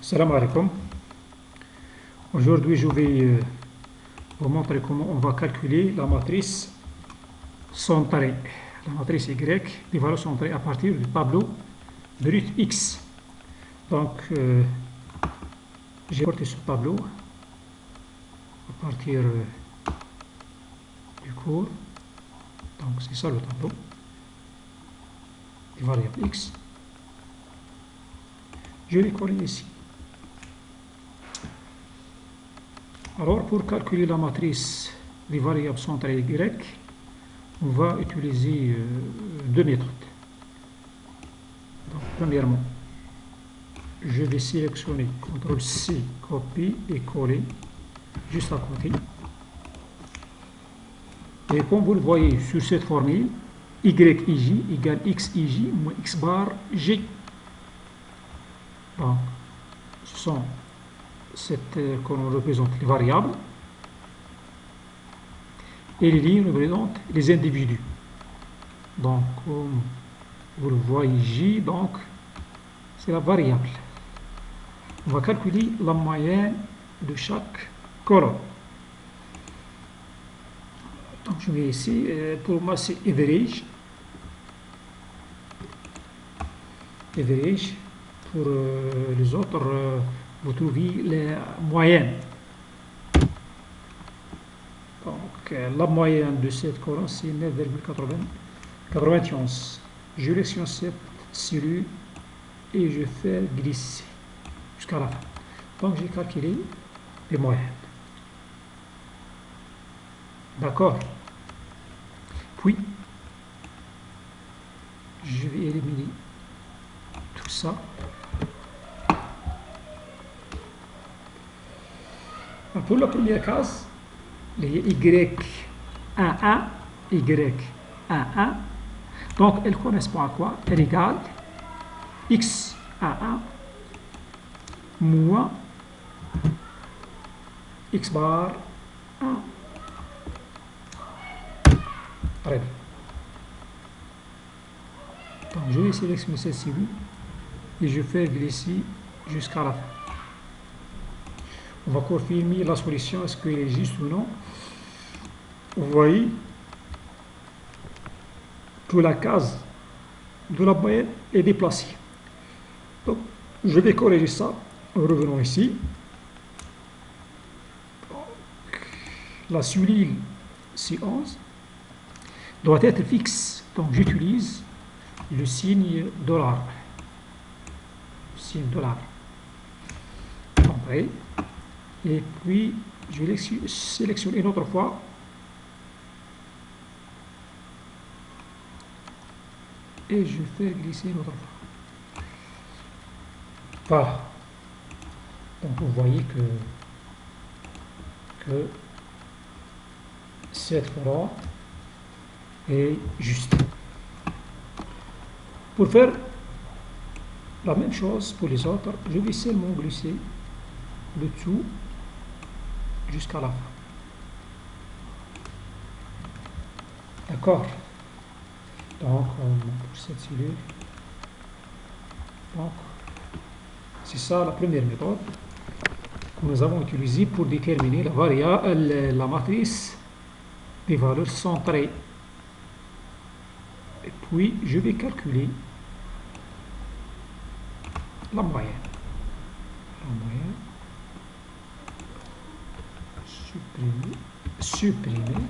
Salam alaikum. Aujourd'hui, je vais vous montrer comment on va calculer la matrice centrée. La matrice Y, des valeurs centrées à partir du tableau brut X. Donc, j'ai porté ce tableau à partir du cours. Donc, c'est ça le tableau des variables X. Je l'ai collé ici. Alors, pour calculer la matrice des variables centrales Y, on va utiliser deux méthodes. Donc, premièrement, je vais sélectionner CTRL-C, copier et coller juste à côté. Et comme vous le voyez sur cette formule, YIJ égale XIJ moins X bar J. Donc, ce sont qu'on représente les variables et les lignes représentent les individus. Donc, comme vous le voyez, J, donc, c'est la variable. On va calculer la moyenne de chaque colonne. Donc, je vais ici, pour moi, c'est average. Average. Pour les autres, vous trouvez les moyennes. Donc, la moyenne de cette colonne, c'est 9,91. Je sélectionne cette cellule et je fais glisser jusqu'à la fin. Donc, j'ai calculé les moyennes. D'accord. Puis, je vais éliminer tout ça. Pour la première case, les Y11, Y11, donc elle correspond à quoi? Elle égale X11 moins X bar 1. Bref. Donc je vais sélectionner cette cellule et je fais glisser jusqu'à la fin. On va confirmer la solution, est-ce qu'elle est juste ou non. Vous voyez que la case de la moyenne est déplacée. Donc, je vais corriger ça. Revenons ici. La cellule C11 doit être fixe. Donc, j'utilise le signe $. Le signe $. Après, et puis, je vais sélectionner une autre fois. Et je fais glisser une autre fois. Voilà. Donc, vous voyez que cette fois est juste. Pour faire la même chose pour les autres, je vais seulement glisser le tout jusqu'à la fin. D'accord. Donc, pour cette cellule, donc, c'est ça la première méthode que nous avons utilisée pour déterminer la matrice des valeurs centrées. Et puis, je vais calculer la moyenne. La moyenne. Supprimer.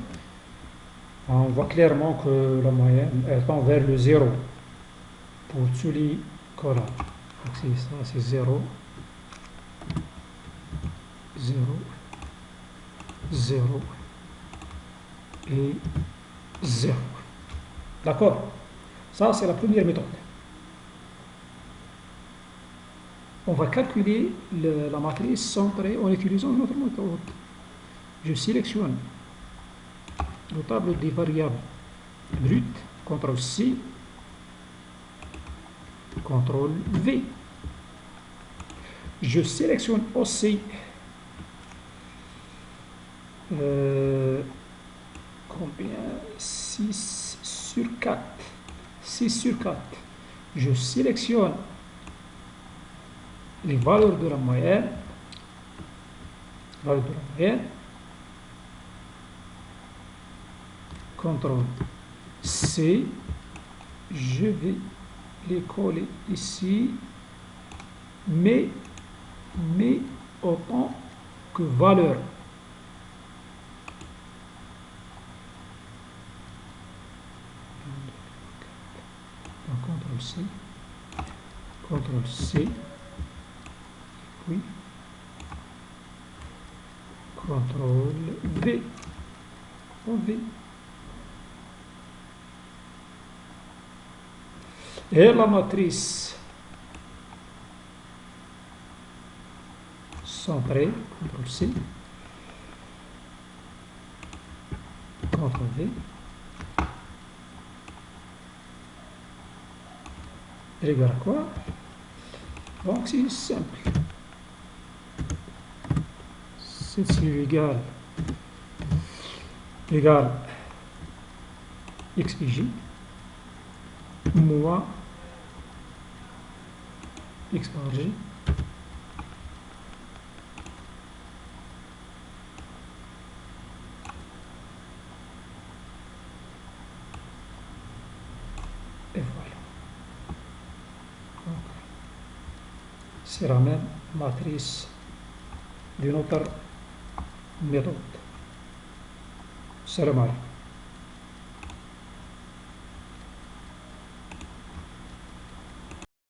On voit clairement que la moyenne tend vers le 0 pour tous les colonnes. Donc c'est ça, c'est 0, 0, 0 et 0. D'accord? Ça, c'est la première méthode. On va calculer la matrice centrée en utilisant une autre méthode. Je sélectionne le tableau des variables brutes, CTRL-C, CTRL-V. Je sélectionne aussi combien? 6 sur 4. 6 sur 4. Je sélectionne les valeurs de la moyenne, CTRL C, je vais les coller ici, mais autant que valeur. Donc, CTRL C, puis CTRL V, et la matrice centrée, CTRL C, CTRL V, égale à quoi? Donc c'est simple. C'est égal XPJ moins X par J et voilà. C'est la même matrice d'une autre méthode. Salam alaikum.